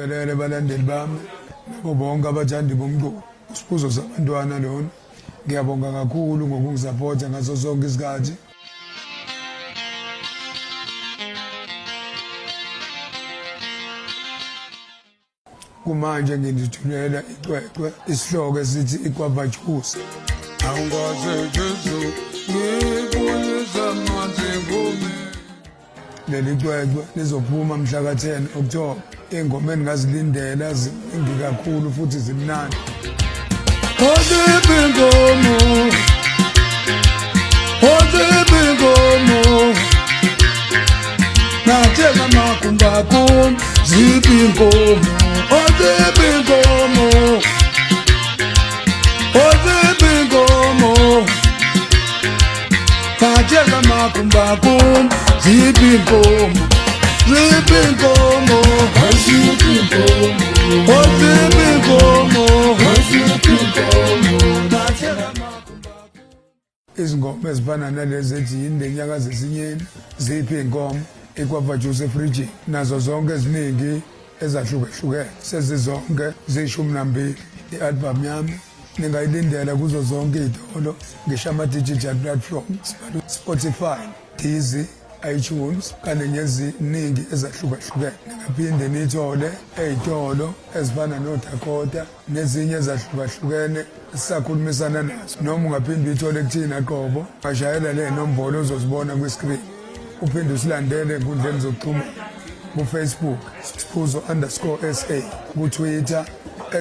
ngibingelele abalandeli bami nabo bonke abathandi bomculo. Siphuzo sabantwana lona. Ngiyabonga kakhulu ngokungisupporta ngaso sonke isikhathi. Kumanje ngidithulela icwecwe isihloko esithi ikwavajusa. Awungaze Jesu ngibuyisa manje ngome. Leli cwecwe lizophuma mhla ka-10 October. Ingoma engazilindela ziningi kakhulu futhi zimnandi. Nathenga amakumba kum ziphi inkomo oziphi inkomo nathenga amakumba kum ziphi inkomo ziphi inkomo ziphi inkomo oziphi inkomo ziphi inkomo nathenga amakumba. Izingoma ezifana nalezi ethi Yindenyakazi Esinyeni ziphi inkomo ikwavajusa efrijini nazo zonke eziningi ezahlukahlukene sezizonke zishumi i-album yami ningayilindela kuzo zonke izitolo ngisho ama-digital platforms Spotify, Deezer, iTunes kanye neziningi ezahlukahlukene. Ningaphinde niyithole ey'tolo ezifana noDakota nezinye ezahlukahlukene esisakhulumisana nazo, noma ungaphinde uyithole kuthina qobo bashayela le nombolo ozozibona kwi-screen. Uphinde usilandele enkundleni zokuxhumana ku-Facebook Siphuzo_SA, ku-Twitter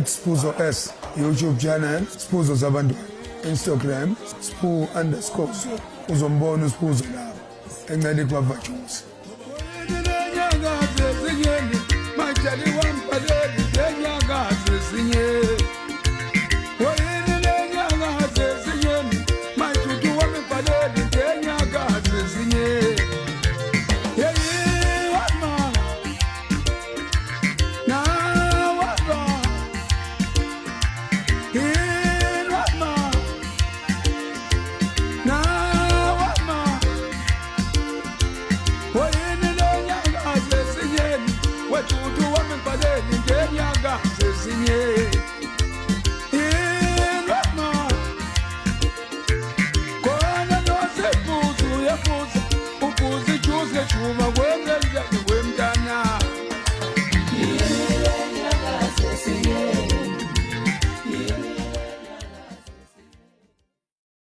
@SiphuzoS, YouTube channel Siphuzo Zabantwana, Instagram Siphu_. Uzombona uSiphuzo lapho encela ikwavajusa. Inyakazi Esinyeni, majali wampaleli, inyakazi Esinyeni.